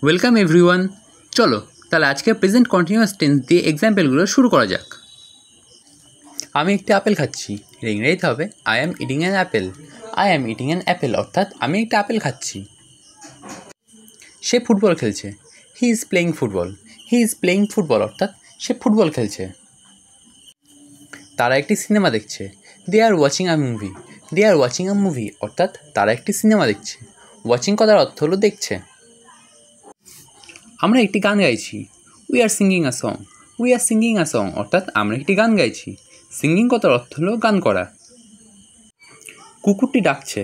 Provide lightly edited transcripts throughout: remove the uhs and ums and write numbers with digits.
Welcome everyone. চলো তাহলে আজকে প্রেজেন্ট কন্টিনিউয়াস টেন্স দিয়ে এক্সাম্পলগুলো শুরু করা যাক। আমি একটি আপেল খাচ্ছি, এর ইংরেজিতে হবে I am eating an apple. I am eating an apple অর্থাৎ আমি একটা আপেল খাচ্ছি। সে ফুটবল খেলছে, he is playing football. He is playing football অর্থাৎ সে ফুটবল খেলছে। তারা একটি সিনেমা দেখছে, they are watching a movie. They are watching a movie অর্থাৎ তারা একটি সিনেমা দেখছে। ওয়াচিং কথার অর্থ হলো দেখছে। আমরা একটি গান গাইছি, we are singing a song. We are singing a song অর্থাৎ আমরা একটি গান গাইছি। সিঙ্গিং কথার অর্থ হলো গান করা। কুকুরটি ডাকছে,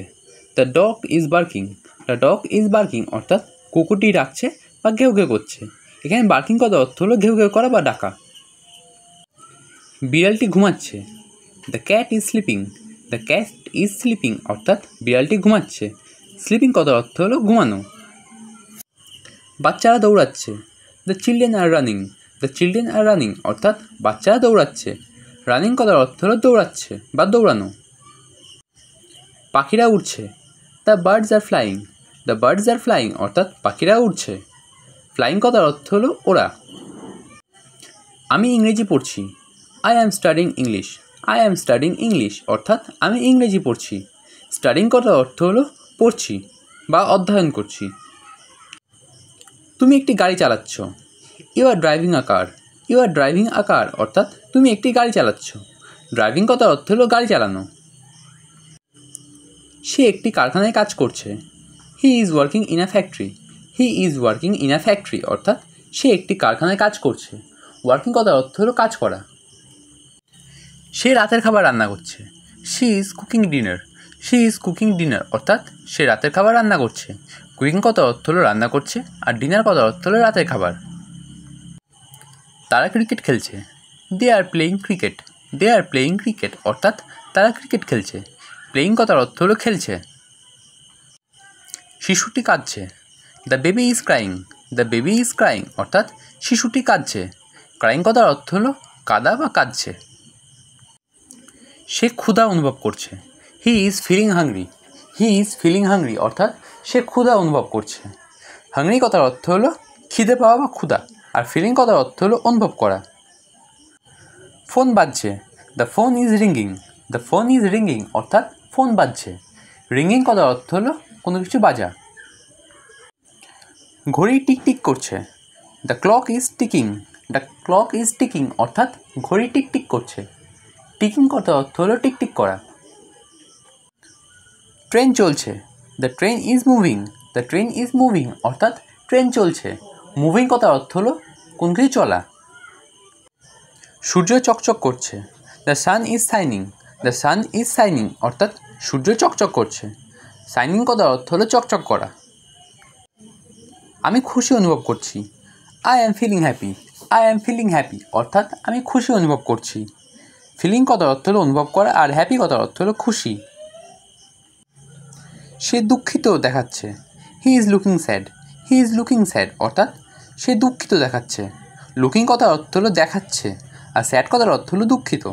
the dog is barking. The dog is barking অর্থাৎ কুকুরটি ডাকছে বা ঘেউ ঘেউ করছে। এখানে বার্কিং কথার অর্থ হলো ঘেউ ঘেউ করা বা ডাকা। বিড়ালটি ঘুমাচ্ছে, the cat is sleeping. The cat is sleeping অর্থাৎ বিড়ালটি ঘুমাচ্ছে। স্লিপিং কথার অর্থ হলো ঘুমানো। বাচ্চারা দৌড়াচ্ছে, the children are running. The children are running অর্থাৎ বাচ্চারা দৌড়াচ্ছে। রানিং কথার অর্থ হলো দৌড়াচ্ছে বা দৌড়ানো। পাখিরা উড়ছে, the birds are flying. The birds are flying অর্থাৎ পাখিরা উড়ছে। ফ্লাইং কথার অর্থ হলো ওরা। আমি ইংরেজি পড়ছি, I am studying English. I am studying English অর্থাৎ আমি ইংরেজি পড়ছি। স্টাডিং কথার অর্থ হলো পড়ছি বা অধ্যয়ন করছি। তুমি একটি গাড়ি চালাচ্ছ, you are driving a car. You are driving a car অর্থাৎ তুমি একটি গাড়ি চালাচ্ছ। ড্রাইভিং কথার অর্থ হলো গাড়ি চালানো। সে একটি কারখানায় কাজ করছে, he is working in a factory. He is working in a factory অর্থাৎ সে একটি কারখানায় কাজ করছে। ওয়ার্কিং কথার অর্থ হলো কাজ করা। সে রাতের খাবার রান্না করছে, she is cooking dinner. She is cooking dinner অর্থাৎ সে রাতের খাবার রান্না করছে। কুকিং কথার অর্থ হলো রান্না করছে আর ডিনার কথার অর্থ হলো রাতের খাবার। তারা ক্রিকেট খেলছে, they are playing cricket. They are playing cricket অর্থাৎ তারা ক্রিকেট খেলছে। প্লেয়িং কথার অর্থ হলো খেলছে। শিশুটি কাঁদছে, the baby is crying. The baby is crying অর্থাৎ শিশুটি কাঁদছে। ক্রাইং কথার অর্থ হলো কাঁদা বা কাঁদছে। সে ক্ষুধা অনুভব করছে, he is feeling hungry. He is feeling hungry অর্থাৎ সে ক্ষুধা অনুভব করছে। হাংরি কথার অর্থ হলো খিদে পাওয়া বা ক্ষুধা, আর ফিলিং কথার অর্থ হলো অনুভব করা। ফোন বাজছে, the phone is ringing. The phone is ringing অর্থাৎ ফোন বাজছে। রিঙ্গিং কথার অর্থ হলো কোনো কিছু বাজা। ঘড়ি টিকটিক করছে, the clock is ticking. The clock is ticking অর্থাৎ ঘড়ি টিকটিক করছে। টিকিং কথার অর্থ হলো টিকটিক করা। ট্রেন চলছে, the train is moving. The train is moving অর্থাৎ ট্রেন চলছে। মুভিং কথার অর্থ হলো কোন কিছু চলা। সূর্য চকচক করছে, the sun is shining. The sun is shining অর্থাৎ সূর্য চকচক করছে। শাইনিং কথার অর্থ হলো চকচক করা। আমি খুশি অনুভব করছি, I am feeling happy. I am feeling happy অর্থাৎ আমি খুশি অনুভব করছি। ফিলিং কথার অর্থ হলো অনুভব করা আর হ্যাপি কথার অর্থ হলো খুশি। সে দুঃখিত দেখাচ্ছে, he is looking sad. He is looking sad অর্থাৎ সে দুঃখিত দেখাচ্ছে। লুকিং কথার অর্থ হলো দেখাচ্ছে আর স্যাড কথার অর্থ হলো দুঃখিত।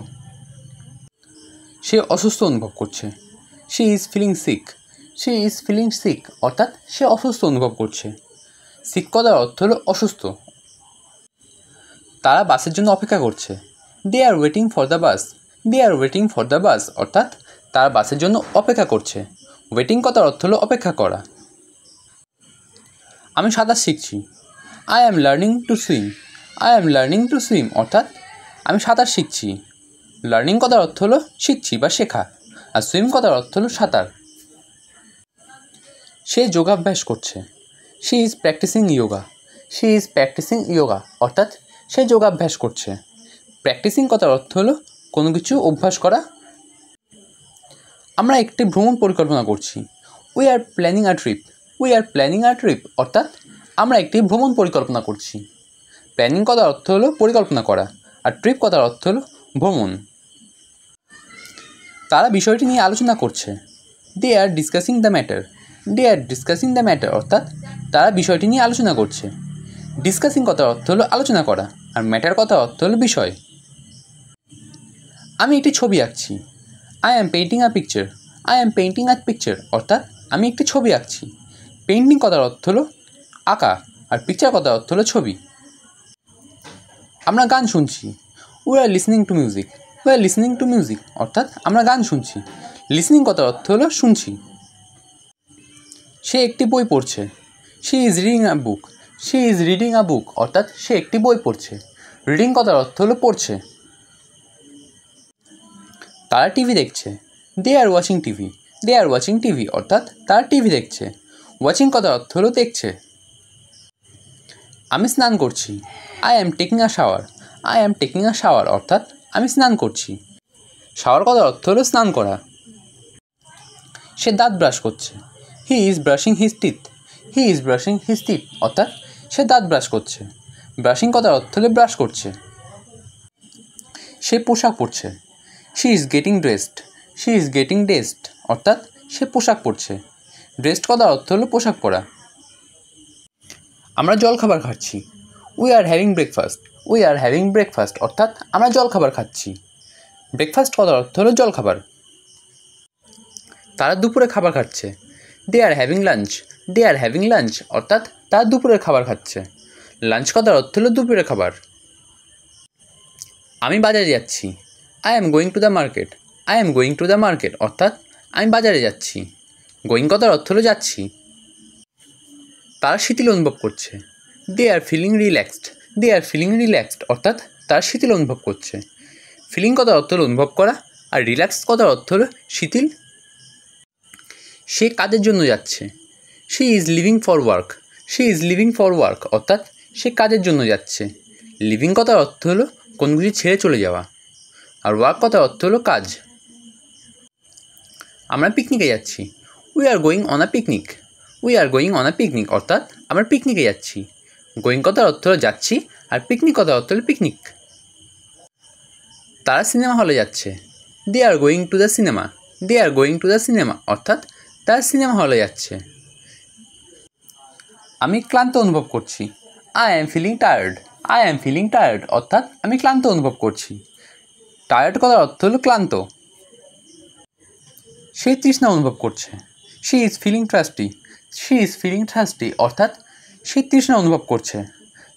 সে অসুস্থ অনুভব করছে, she is feeling sick. She is feeling sick অর্থাৎ সে অসুস্থ অনুভব করছে। সিক কথার অর্থ হলো অসুস্থ। তারা বাসের জন্য অপেক্ষা করছে, they are waiting for the bus. They are waiting for the bus অর্থাৎ তারা বাসের জন্য অপেক্ষা করছে। ওয়েটিং কথার অর্থ হলো অপেক্ষা করা। আমি সাঁতার শিখছি, I am learning to swim. I am learning to swim অর্থাৎ আমি সাঁতার শিখছি। লার্নিং কথার অর্থ হলো শিখছি বা শেখা, আর সুইম কথার অর্থ হলো সাঁতার। সে যোগাভ্যাস করছে, she is practising yoga. She is practising yoga অর্থাৎ সে যোগাভ্যাস করছে। প্র্যাকটিসিং কথার অর্থ হলো কোনো কিছু অভ্যাস করা। আমরা একটি ভ্রমণ পরিকল্পনা করছি, we are planning a trip. We are planning a trip অর্থাৎ আমরা একটি ভ্রমণ পরিকল্পনা করছি। প্ল্যানিং কথার অর্থ হলো পরিকল্পনা করা আর ট্রিপ কথার অর্থ হলো ভ্রমণ। তারা বিষয়টি নিয়ে আলোচনা করছে, they are discussing the matter. They are discussing the matter অর্থাৎ তারা বিষয়টি নিয়ে আলোচনা করছে। ডিসকাসিং কথার অর্থ হলো আলোচনা করা আর ম্যাটার কথার অর্থ হলো বিষয়। আমি একটি ছবি আঁকছি, I am painting a picture. I am painting a picture অর্থাৎ আমি একটি ছবি আঁকছি। পেইন্টিং কথার অর্থ হলো আঁকা আর পিকচার কথার অর্থ হলো ছবি। আমরা গান শুনছি, we are listening to music. We are listening to music অর্থাৎ আমরা গান শুনছি। লিসনিং কথার অর্থ হলো শুনছি। সে একটি বই পড়ছে, she is reading a book. She is reading a book অর্থাৎ সে একটি বই পড়ছে। রিডিং কথার অর্থ হলো পড়ছে। তারা টিভি দেখছে, they are watching TV. They are watching TV অর্থাৎ তারা টিভি দেখছে। ওয়াচিং কথার অর্থ হলো দেখছে। আমি স্নান করছি, I am taking a shower. I am taking a shower অর্থাৎ আমি স্নান করছি। শাওয়ার কথার অর্থ হলো স্নান করা। সে দাঁত ব্রাশ করছে, he is brushing his teeth. He is brushing his teeth অর্থাৎ সে দাঁত ব্রাশ করছে। ব্রাশিং কথার অর্থ হলো ব্রাশ করছে। সে পোশাক পরছে, she is getting dressed. She is getting dressed অর্থাৎ সে পোশাক পরছে। ড্রেসড কথার অর্থ হলো পোশাক পরা। আমরা জলখাবার খাচ্ছি, we are having breakfast. We are having breakfast অর্থাৎ আমরা জলখাবার খাচ্ছি। ব্রেকফাস্ট কথার অর্থ হলো জলখাবার। তারা দুপুরে খাবার খাচ্ছে, they are having lunch. They are having lunch অর্থাৎ তারা দুপুরের খাবার খাচ্ছে। লাঞ্চ কথার অর্থ হলো দুপুরের খাবার। আমি বাজারে যাচ্ছি, I am going to the market. I am going to the market অর্থাৎ আমি বাজারে যাচ্ছি। গোয়িং কথার অর্থ হলো যাচ্ছি। তারা শিথিল অনুভব করছে, they are feeling relaxed. They are feeling relaxed অর্থাৎ তারা শিথিল অনুভব করছে। ফিলিং কথার অর্থ হলো অনুভব করা, আর রিল্যাক্স কথার অর্থ হলো শিথিল। সে কাজের জন্য যাচ্ছে, she is living for work. She is living for work অর্থাৎ সে কাজের জন্য যাচ্ছে। লিভিং কথার অর্থ হলো কোনো কিছু ছেড়ে চলে যাওয়া, আর ওয়ার্ক কথার অর্থ হলো কাজ। আমরা পিকনিকে যাচ্ছি, we are going on a picnic. We are going on a picnic অর্থাৎ আমরা পিকনিকে যাচ্ছি। গোয়িং কথার অর্থ হলো যাচ্ছি, আর পিকনিক কথার অর্থ হলো পিকনিক। তারা সিনেমা হলে যাচ্ছে, they are going to the cinema. They are going to the cinema অর্থাৎ তারা সিনেমা হলে যাচ্ছে। আমি ক্লান্ত অনুভব করছি, I am feeling tired. I am feeling tired অর্থাৎ আমি ক্লান্ত অনুভব করছি। টায়ার্ড কথার অর্থ হলো ক্লান্ত। সে তৃষ্ণা অনুভব করছে, she is feeling thirsty. She is feeling thirsty অর্থাৎ সে তৃষ্ণা অনুভব করছে।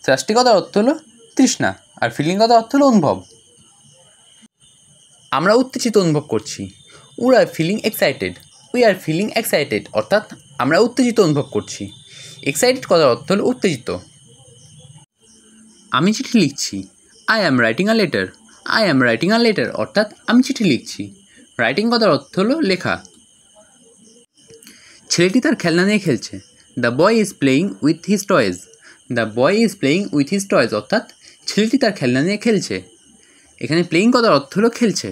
থ্রাস্টি কথার অর্থ হলো তৃষ্ণা, আর ফিলিং কথার অর্থ হলো অনুভব। আমরা উত্তেজিত অনুভব করছি, we are feeling excited. We are feeling excited অর্থাৎ আমরা উত্তেজিত অনুভব করছি। এক্সাইটেড কথার অর্থ হলো উত্তেজিত। আমি চিঠি লিখছি, I am writing a letter. I am writing a letter অর্থাৎ আমি চিঠি লিখছি। রাইটিং কথার অর্থ হলো লেখা। ছেলেটি তার খেলনা নিয়ে খেলছে, the boy is playing with his toys. The boy is playing with his toys অর্থাৎ ছেলেটি তার খেলনা নিয়ে খেলছে। এখানে প্লেয়িং কথার অর্থ হলো খেলছে।